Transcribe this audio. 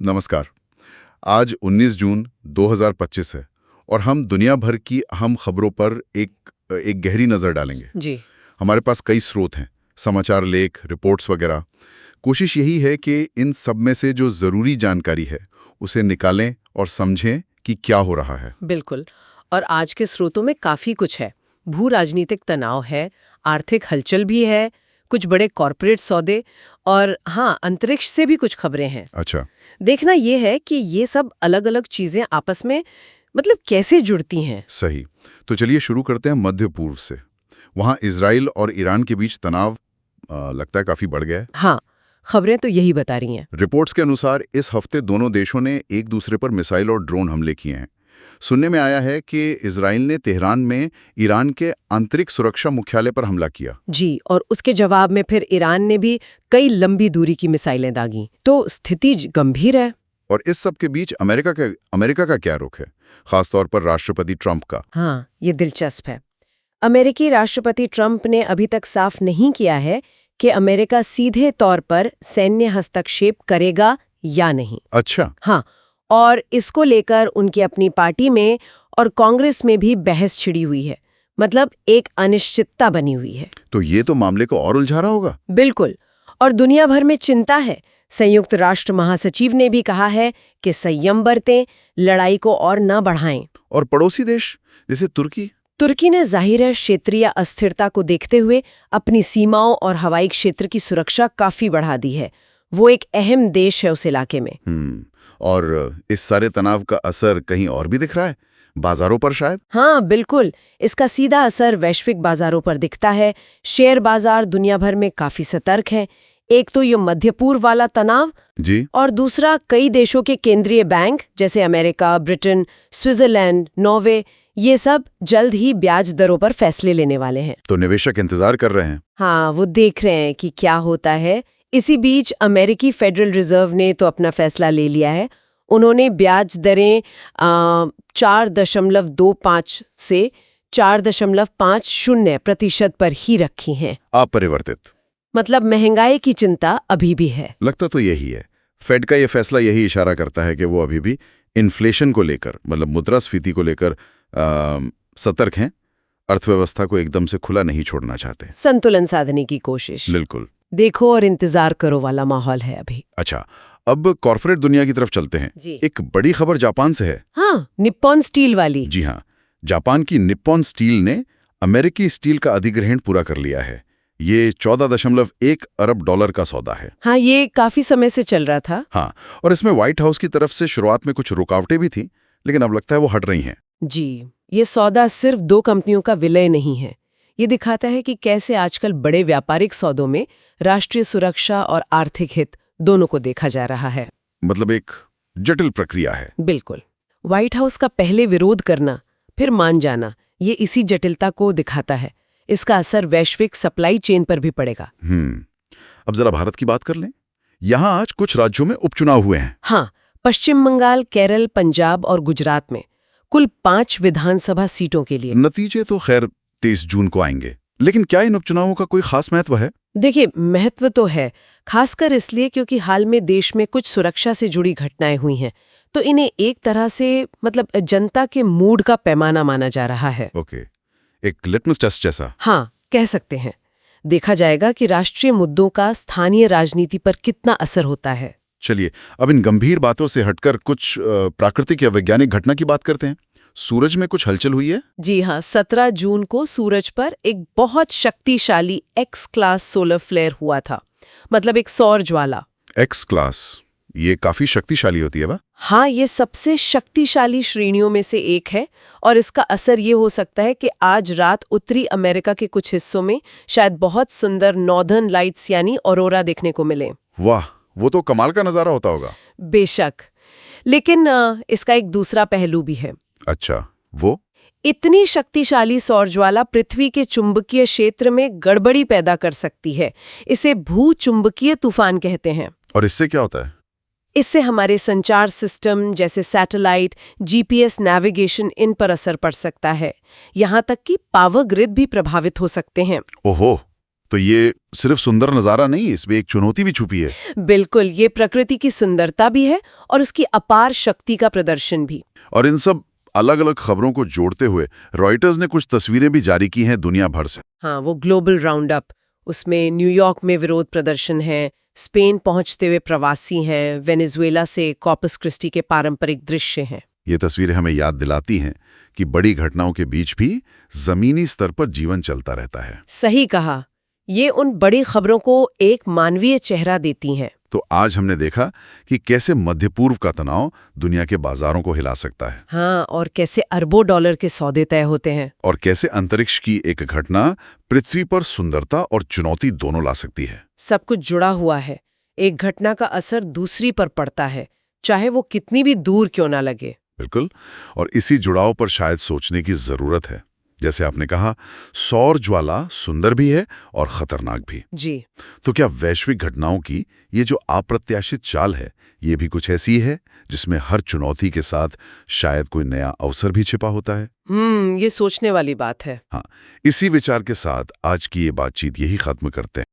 नमस्कार। आज 19 जून 2025 है और हम दुनिया भर की अहम खबरों पर एक गहरी नज़र डालेंगे। जी। हमारे पास कई स्रोत हैं, समाचार लेख, रिपोर्ट्स वगैरह। कोशिश यही है कि इन सब में से जो ज़रूरी जानकारी है उसे निकालें और समझें कि क्या हो रहा है। बिल्कुल। और आज के स्रोतों में काफी कुछ है। भू राजनीतिक तनाव है, आर्थिक हलचल भी है, कुछ बड़े कॉरपोरेट सौदे और हाँ, अंतरिक्ष से भी कुछ खबरें हैं। अच्छा। देखना ये है कि ये सब अलग-अलग चीजें आपस में कैसे जुड़ती हैं। सही। तो चलिए शुरू करते हैं मध्य पूर्व से। वहाँ इजराइल और ईरान के बीच तनाव लगता है काफ़ी बढ़ गया है। हाँ, खबरें तो यही बता रही हैं। रिपोर्ट्स के अनुसार इस हफ्ते दोनों देशों ने एक दूसरे पर मिसाइल और ड्रोन हमले किए हैं। सुनने में आया है कि इजराइल ने तेहरान में ईरान के आंतरिक सुरक्षा मुख्यालय पर हमला किया। जी, और उसके जवाब में फिर ईरान ने भी कई लंबी दूरी की मिसाइलें दागी। तो स्थिति गंभीर है। और इस सब के बीच अमेरिका का क्या रुख है, खासतौर पर राष्ट्रपति ट्रंप का? हाँ, ये दिलचस्प है। अमेरिकी राष्ट्रपति ट्रंप ने अभी तक साफ नहीं किया है कि अमेरिका सीधे तौर पर सैन्य हस्तक्षेप करेगा या नहीं। अच्छा। हाँ, और इसको लेकर उनकी अपनी पार्टी में और कांग्रेस में भी बहस छिड़ी हुई है। मतलब एक अनिश्चितता बनी हुई है। तो ये तो मामले को और उलझा रहा होगा। बिल्कुल। और दुनिया भर में चिंता है। संयुक्त राष्ट्र महासचिव ने भी कहा है कि संयम बरतें, लड़ाई को और न बढ़ाएं। और पड़ोसी देश जैसे तुर्की ने जाहिर है क्षेत्रीय अस्थिरता को देखते हुए अपनी सीमाओं और हवाई क्षेत्र की सुरक्षा काफी बढ़ा दी है। वो एक अहम देश है उस इलाके में। और इस सारे तनाव का असर कहीं और भी दिख रहा है, बाजारों पर शायद? हाँ, बिल्कुल। इसका सीधा असर वैश्विक बाजारों पर दिखता है। शेयर बाजार दुनिया भर में काफी सतर्क हैं। एक तो ये मध्य पूर्व वाला तनाव जी, और दूसरा कई देशों के केंद्रीय बैंक जैसे अमेरिका, ब्रिटेन, स्विट्जरलैंड, नॉर्वे, ये सब जल्द ही ब्याज दरों पर फैसले लेने वाले हैं। तो निवेशक इंतजार कर रहे हैं। हाँ, वो देख रहे हैं कि क्या होता है। इसी बीच अमेरिकी फेडरल रिजर्व ने तो अपना फैसला ले लिया है। उन्होंने ब्याज दरें 4.25 से 4.50% पर ही रखी हैं। अपरिवर्तित। मतलब महंगाई की चिंता अभी भी है। लगता तो यही है। फेड का ये फैसला यही इशारा करता है कि वो अभी भी इन्फ्लेशन को लेकर, मतलब मुद्रास्फीति को लेकर सतर्क हैं। अर्थव्यवस्था को एकदम से खुला नहीं छोड़ना चाहते। संतुलन साधने की कोशिश। बिल्कुल। देखो और इंतजार करो वाला माहौल है अभी। अच्छा, अब कॉर्पोरेट दुनिया की तरफ चलते हैं। जी। एक बड़ी खबर जापान से है। हाँ, निप्पॉन स्टील वाली। जी हाँ, जापान की निप्पॉन स्टील ने अमेरिकी स्टील का अधिग्रहण पूरा कर लिया है। ये $14.1 अरब का सौदा है। हाँ, ये काफी समय से चल रहा था। हाँ, और इसमें व्हाइट हाउस की तरफ से शुरुआत में कुछ रुकावटें भी थीं, लेकिन अब लगता है वो हट रही हैं। जी, ये सौदा सिर्फ 2 कंपनियों का विलय नहीं है। ये दिखाता है कि कैसे आजकल बड़े व्यापारिक सौदों में राष्ट्रीय सुरक्षा और आर्थिक हित दोनों को देखा जा रहा है। मतलब एक जटिल प्रक्रिया है। बिल्कुल। व्हाइट हाउस का पहले विरोध करना, फिर मान जाना, ये इसी जटिलता को दिखाता है। इसका असर वैश्विक सप्लाई चेन पर भी पड़ेगा। अब जरा भारत की बात कर लें। यहाँ आज कुछ राज्यों में उपचुनाव हुए हैं। हाँ, पश्चिम बंगाल, केरल, पंजाब और गुजरात में कुल 5 विधानसभा सीटों के लिए। नतीजे तो खैर 23 जून को आएंगे, लेकिन क्या इन उपचुनावों का कोई खास महत्व है? देखिए, महत्व तो है, खासकर इसलिए क्योंकि हाल में देश में कुछ सुरक्षा से जुड़ी घटनाएं हुई हैं, तो इन्हें एक तरह से जनता के मूड का पैमाना माना जा रहा है। ओके, एक लिटमस टेस्ट जैसा। हाँ, कह सकते हैं। देखा जाएगा कि राष्ट्रीय मुद्दों का स्थानीय राजनीति पर कितना असर होता है। चलिए, अब इन गंभीर बातों से हटकर कुछ प्राकृतिक या वैज्ञानिक घटना की बात करते हैं। सूरज में कुछ हलचल हुई है? जी हाँ, 17 जून को सूरज पर एक बहुत शक्तिशाली एक्स क्लास सोलर फ्लेयर हुआ था। मतलब एक सौर ज्वाला। एक्स क्लास, ये काफी शक्तिशाली होती है बा? हाँ, ये सबसे शक्तिशाली श्रेणियों में से एक है और इसका असर ये हो सकता है कि आज रात उत्तरी अमेरिका के कुछ हिस्सों में शायद बहुत सुंदर नॉर्दर्न लाइट्स यानी ऑरोरा देखने को मिले। वाह, वो तो कमाल का नजारा होता होगा। बेशक, लेकिन इसका एक दूसरा पहलू भी है। अच्छा, वो? इतनी शक्तिशाली सौर ज्वाला पृथ्वी के चुंबकीय क्षेत्र में गड़बड़ी पैदा कर सकती है। इसे भू-चुंबकीय तूफान कहते हैं। और इससे क्या होता है? इससे हमारे संचार सिस्टम जैसे सैटेलाइट, जीपीएस नेविगेशन, इन पर असर पड़ सकता है। यहाँ तक कि पावर ग्रिड भी प्रभावित हो सकते हैं। ओहो, तो ये सिर्फ सुंदर नज़ारा नहीं, इसमें एक चुनौती भी छुपी है। बिल्कुल, ये प्रकृति की सुंदरता भी है और उसकी अपार शक्ति का प्रदर्शन भी। और इन सब अलग अलग खबरों को जोड़ते हुए रॉयटर्स ने कुछ तस्वीरें भी जारी की हैं दुनिया भर से। हाँ, वो ग्लोबल राउंड अप, उसमें न्यूयॉर्क में विरोध प्रदर्शन है, स्पेन पहुंचते हुए प्रवासी हैं, वेनेजुएला से कॉर्पस क्रिस्टी के पारंपरिक दृश्य हैं। ये तस्वीरें हमें याद दिलाती हैं कि बड़ी घटनाओं के बीच भी जमीनी स्तर पर जीवन चलता रहता है। सही कहा, ये उन बड़ी खबरों को एक मानवीय चेहरा देती हैं। तो आज हमने देखा कि कैसे मध्य पूर्व का तनाव दुनिया के बाजारों को हिला सकता है, हाँ, और कैसे अरबों डॉलर के सौदे तय होते हैं। और कैसे अंतरिक्ष की एक घटना पृथ्वी पर सुंदरता और चुनौती दोनों ला सकती है। सब कुछ जुड़ा हुआ है, एक घटना का असर दूसरी पर पड़ता है, चाहे वो कितनी भी दूर क्यों ना लगे। बिल्कुल, और इसी जुड़ाव पर शायद सोचने की जरूरत है। जैसे आपने कहा, सौर ज्वाला सुंदर भी है और खतरनाक भी। जी। तो क्या वैश्विक घटनाओं की ये जो अप्रत्याशित चाल है, ये भी कुछ ऐसी है जिसमें हर चुनौती के साथ शायद कोई नया अवसर भी छिपा होता है? ये सोचने वाली बात है। हाँ, इसी विचार के साथ आज की ये बातचीत यही खत्म करते हैं।